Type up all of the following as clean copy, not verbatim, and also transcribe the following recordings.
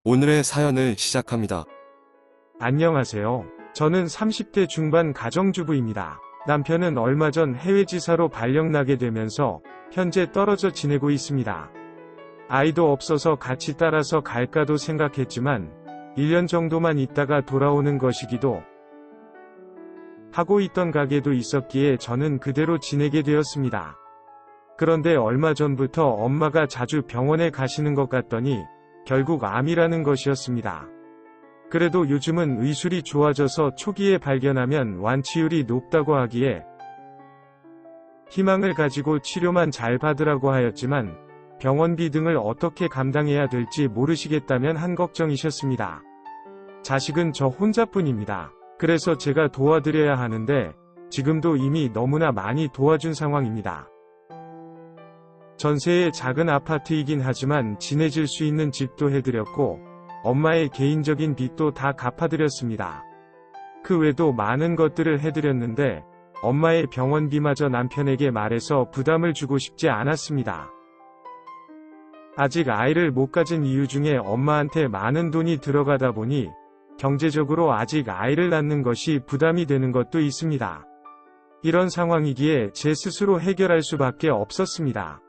오늘의 사연을 시작합니다. 안녕하세요. 저는 30대 중반 가정주부입니다. 남편은 얼마 전 해외지사로 발령나게 되면서 현재 떨어져 지내고 있습니다. 아이도 없어서 같이 따라서 갈까도 생각했지만 1년 정도만 있다가 돌아오는 것이기도 하고 있던 가게도 있었기에 저는 그대로 지내게 되었습니다. 그런데 얼마 전부터 엄마가 자주 병원에 가시는 것 같더니 결국 암이라는 것이었습니다. 그래도 요즘은 의술이 좋아져서 초기에 발견하면 완치율이 높다고 하기에 희망을 가지고 치료만 잘 받으라고 하였지만 병원비 등을 어떻게 감당해야 될지 모르시겠다면 한 걱정이셨습니다. 자식은 저 혼자뿐입니다. 그래서 제가 도와드려야 하는데 지금도 이미 너무나 많이 도와준 상황입니다. 전세의 작은 아파트이긴 하지만 지내질 수 있는 집도 해드렸고 엄마의 개인적인 빚도 다 갚아드렸습니다. 그 외에도 많은 것들을 해드렸는데 엄마의 병원비마저 남편에게 말해서 부담을 주고 싶지 않았습니다. 아직 아이를 못 가진 이유 중에 엄마한테 많은 돈이 들어가다 보니 경제적으로 아직 아이를 낳는 것이 부담이 되는 것도 있습니다. 이런 상황이기에 제 스스로 해결할 수밖에 없었습니다.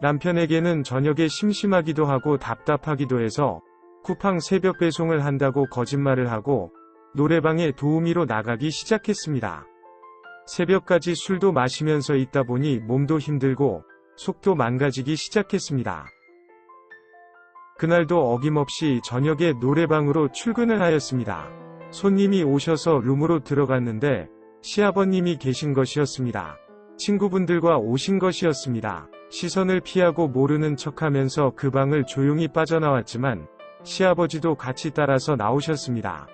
남편에게는 저녁에 심심하기도 하고 답답하기도 해서 쿠팡 새벽 배송을 한다고 거짓말을 하고 노래방에 도우미로 나가기 시작했습니다. 새벽까지 술도 마시면서 있다 보니 몸도 힘들고 속도 망가지기 시작했습니다. 그날도 어김없이 저녁에 노래방으로 출근을 하였습니다. 손님이 오셔서 룸으로 들어갔는데 시아버님이 계신 것이었습니다. 친구분들과 오신 것이었습니다. 시선을 피하고 모르는 척하면서 그 방을 조용히 빠져나왔지만 시아버지도 같이 따라서 나오셨습니다.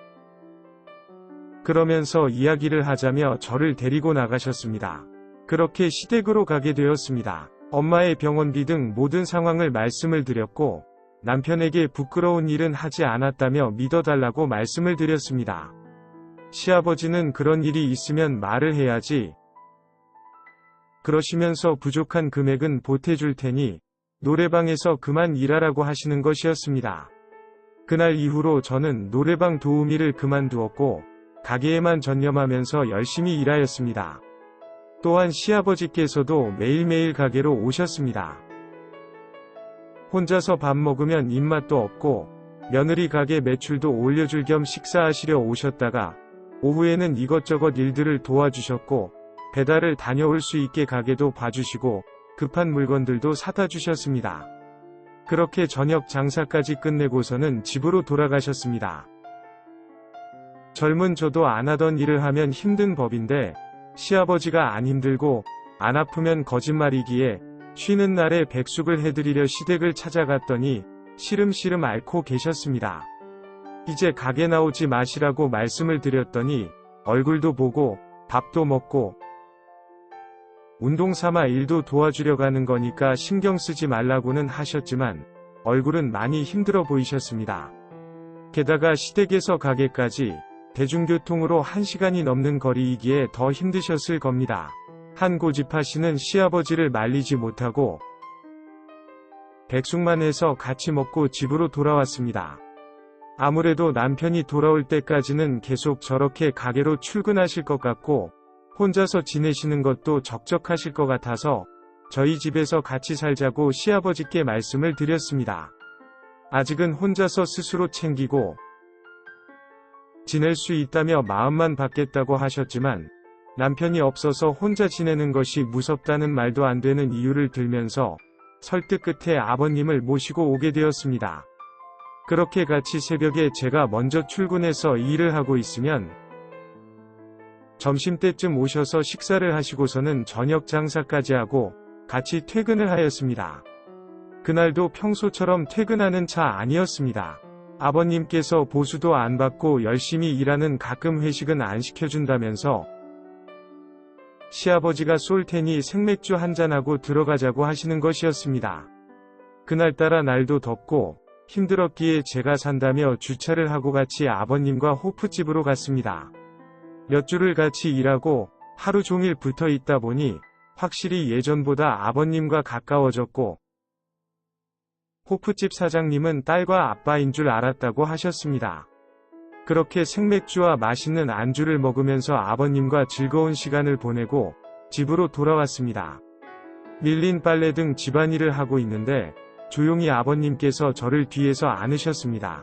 그러면서 이야기를 하자며 저를 데리고 나가셨습니다. 그렇게 시댁으로 가게 되었습니다. 엄마의 병원비 등 모든 상황을 말씀을 드렸고 남편에게 부끄러운 일은 하지 않았다며 믿어달라고 말씀을 드렸습니다. 시아버지는 그런 일이 있으면 말을 해야지. 그러시면서 부족한 금액은 보태줄 테니 노래방에서 그만 일하라고 하시는 것이었습니다. 그날 이후로 저는 노래방 도우미를 그만두었고 가게에만 전념하면서 열심히 일하였습니다. 또한 시아버지께서도 매일매일 가게로 오셨습니다. 혼자서 밥 먹으면 입맛도 없고 며느리 가게 매출도 올려줄 겸 식사하시려 오셨다가 오후에는 이것저것 일들을 도와주셨고 배달을 다녀올 수 있게 가게도 봐주시고 급한 물건들도 사다 주셨습니다. 그렇게 저녁 장사까지 끝내고서는 집으로 돌아가셨습니다. 젊은 저도 안 하던 일을 하면 힘든 법인데 시아버지가 안 힘들고 안 아프면 거짓말이기에 쉬는 날에 백숙을 해드리려 시댁을 찾아갔더니 시름시름 앓고 계셨습니다. 이제 가게 나오지 마시라고 말씀을 드렸더니 얼굴도 보고 밥도 먹고 운동 삼아 일도 도와주려 가는 거니까 신경 쓰지 말라고는 하셨지만 얼굴은 많이 힘들어 보이셨습니다. 게다가 시댁에서 가게까지 대중교통으로 1시간이 넘는 거리이기에 더 힘드셨을 겁니다. 한 고집하시는 시아버지를 말리지 못하고 백숙만 해서 같이 먹고 집으로 돌아왔습니다. 아무래도 남편이 돌아올 때까지는 계속 저렇게 가게로 출근하실 것 같고 혼자서 지내시는 것도 적적하실 것 같아서 저희 집에서 같이 살자고 시아버지께 말씀을 드렸습니다. 아직은 혼자서 스스로 챙기고 지낼 수 있다며 마음만 받겠다고 하셨지만 남편이 없어서 혼자 지내는 것이 무섭다는 말도 안 되는 이유를 들면서 설득 끝에 아버님을 모시고 오게 되었습니다. 그렇게 같이 새벽에 제가 먼저 출근해서 일을 하고 있으면 점심때쯤 오셔서 식사를 하시고서는 저녁 장사까지 하고 같이 퇴근을 하였습니다. 그날도 평소처럼 퇴근하는 차 아니었습니다. 아버님께서 보수도 안 받고 열심히 일하는 가끔 회식은 안 시켜준다면서 시아버지가 쏠 테니 생맥주 한잔하고 들어가자고 하시는 것이었습니다. 그날따라 날도 덥고 힘들었기에 제가 산다며 주차를 하고 같이 아버님과 호프집으로 갔습니다. 몇 주를 같이 일하고 하루 종일 붙어 있다 보니 확실히 예전보다 아버님과 가까워졌고 호프집 사장님은 딸과 아빠인 줄 알았다고 하셨습니다. 그렇게 생맥주와 맛있는 안주를 먹으면서 아버님과 즐거운 시간을 보내고 집으로 돌아왔습니다. 밀린 빨래 등 집안일을 하고 있는데 조용히 아버님께서 저를 뒤에서 안으셨습니다.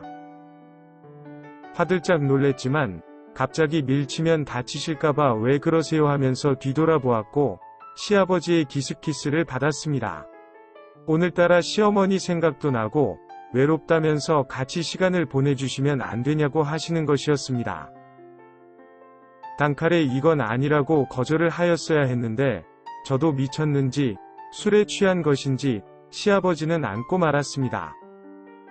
화들짝 놀랬지만 갑자기 밀치면 다치실까봐 왜 그러세요 하면서 뒤돌아보았고 시아버지의 기습키스를 받았습니다. 오늘따라 시어머니 생각도 나고 외롭다면서 같이 시간을 보내주시면 안 되냐고 하시는 것이었습니다. 단칼에 이건 아니라고 거절을 하였어야 했는데 저도 미쳤는지 술에 취한 것인지 시아버지는 안고 말았습니다.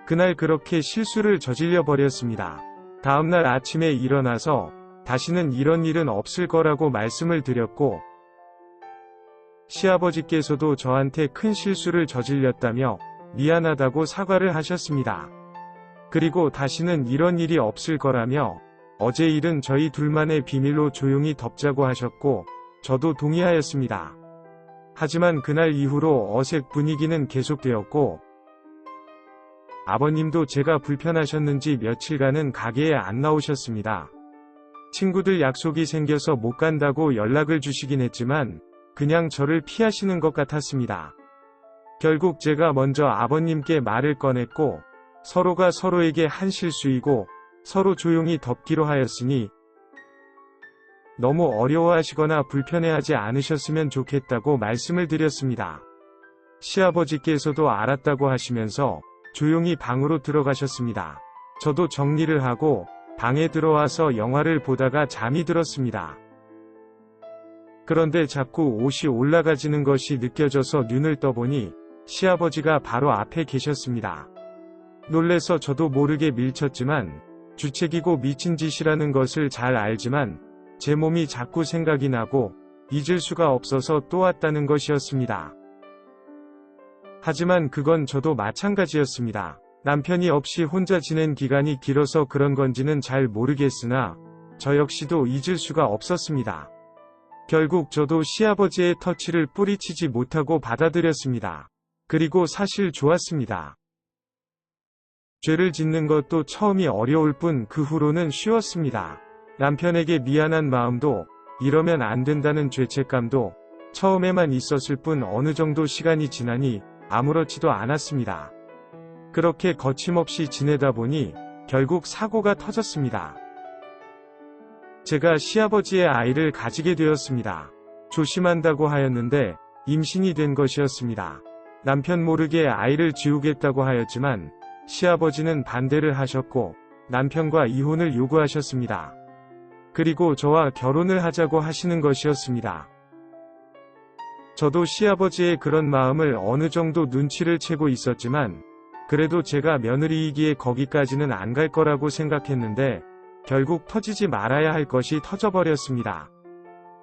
그날 그렇게 실수를 저질러 버렸습니다. 다음날 아침에 일어나서 다시는 이런 일은 없을 거라고 말씀을 드렸고 시아버지께서도 저한테 큰 실수를 저질렀다며 미안하다고 사과를 하셨습니다. 그리고 다시는 이런 일이 없을 거라며 어제 일은 저희 둘만의 비밀로 조용히 덮자고 하셨고 저도 동의하였습니다. 하지만 그날 이후로 어색 분위기는 계속되었고 아버님도 제가 불편하셨는지 며칠간은 가게에 안 나오셨습니다. 친구들 약속이 생겨서 못 간다고 연락을 주시긴 했지만 그냥 저를 피하시는 것 같았습니다. 결국 제가 먼저 아버님께 말을 꺼냈고 서로가 서로에게 한 실수이고 서로 조용히 덮기로 하였으니 너무 어려워하시거나 불편해하지 않으셨으면 좋겠다고 말씀을 드렸습니다. 시아버지께서도 알았다고 하시면서 조용히 방으로 들어가셨습니다. 저도 정리를 하고 방에 들어와서 영화를 보다가 잠이 들었습니다. 그런데 자꾸 옷이 올라가지는 것이 느껴져서 눈을 떠보니 시아버지가 바로 앞에 계셨습니다. 놀래서 저도 모르게 밀쳤지만 주책이고 미친 짓이라는 것을 잘 알지만 제 몸이 자꾸 생각이 나고 잊을 수가 없어서 또 왔다는 것이었습니다. 하지만 그건 저도 마찬가지였습니다. 남편이 없이 혼자 지낸 기간이 길어서 그런 건지는 잘 모르겠으나 저 역시도 잊을 수가 없었습니다. 결국 저도 시아버지의 터치를 뿌리치지 못하고 받아들였습니다. 그리고 사실 좋았습니다. 죄를 짓는 것도 처음이 어려울 뿐 그 후로는 쉬웠습니다. 남편에게 미안한 마음도 이러면 안 된다는 죄책감도 처음에만 있었을 뿐 어느 정도 시간이 지나니 아무렇지도 않았습니다. 그렇게 거침없이 지내다 보니 결국 사고가 터졌습니다. 제가 시아버지의 아이를 가지게 되었습니다. 조심한다고 하였는데 임신이 된 것이었습니다. 남편 모르게 아이를 지우겠다고 하였지만 시아버지는 반대를 하셨고 남편과 이혼을 요구하셨습니다. 그리고 저와 결혼을 하자고 하시는 것이었습니다. 저도 시아버지의 그런 마음을 어느 정도 눈치를 채고 있었지만 그래도 제가 며느리이기에 거기까지는 안 갈 거라고 생각했는데 결국 터지지 말아야 할 것이 터져버렸습니다.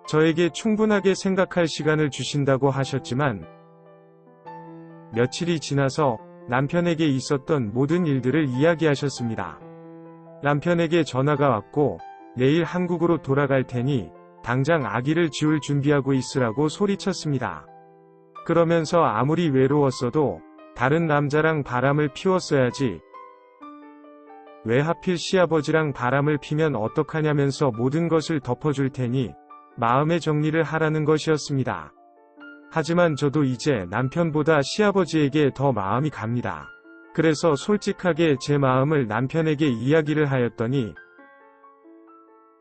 저에게 충분하게 생각할 시간을 주신다고 하셨지만 며칠이 지나서 남편에게 있었던 모든 일들을 이야기하셨습니다. 남편에게 전화가 왔고 내일 한국으로 돌아갈 테니 당장 아기를 지울 준비하고 있으라고 소리쳤습니다. 그러면서 아무리 외로웠어도 다른 남자랑 바람을 피웠어야지. 왜 하필 시아버지랑 바람을 피면 어떡하냐면서 모든 것을 덮어줄 테니 마음의 정리를 하라는 것이었습니다. 하지만 저도 이제 남편보다 시아버지에게 더 마음이 갑니다. 그래서 솔직하게 제 마음을 남편에게 이야기를 하였더니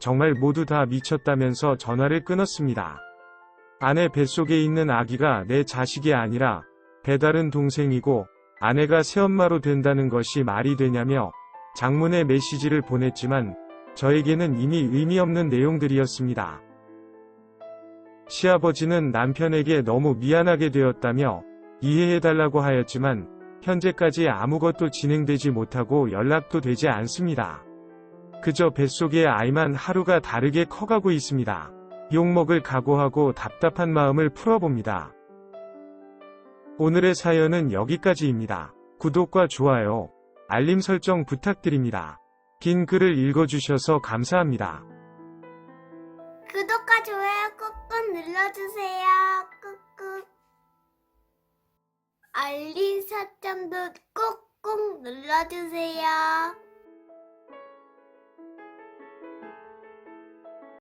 정말 모두 다 미쳤다면서 전화를 끊었습니다. 아내 뱃속에 있는 아기가 내 자식이 아니라 배다른 동생이고 아내가 새엄마로 된다는 것이 말이 되냐며 장문의 메시지를 보냈지만 저에게는 이미 의미 없는 내용들이었습니다. 시아버지는 남편에게 너무 미안하게 되었다며 이해해달라고 하였지만 현재까지 아무것도 진행되지 못하고 연락도 되지 않습니다. 그저 뱃속의 아이만 하루가 다르게 커가고 있습니다. 욕먹을 각오하고 답답한 마음을 풀어봅니다. 오늘의 사연은 여기까지입니다. 구독과 좋아요, 알림 설정 부탁드립니다. 긴 글을 읽어주셔서 감사합니다. 구독과 좋아요 꾹꾹 눌러주세요. 꾹꾹. 알림 설정도 꾹꾹 눌러주세요.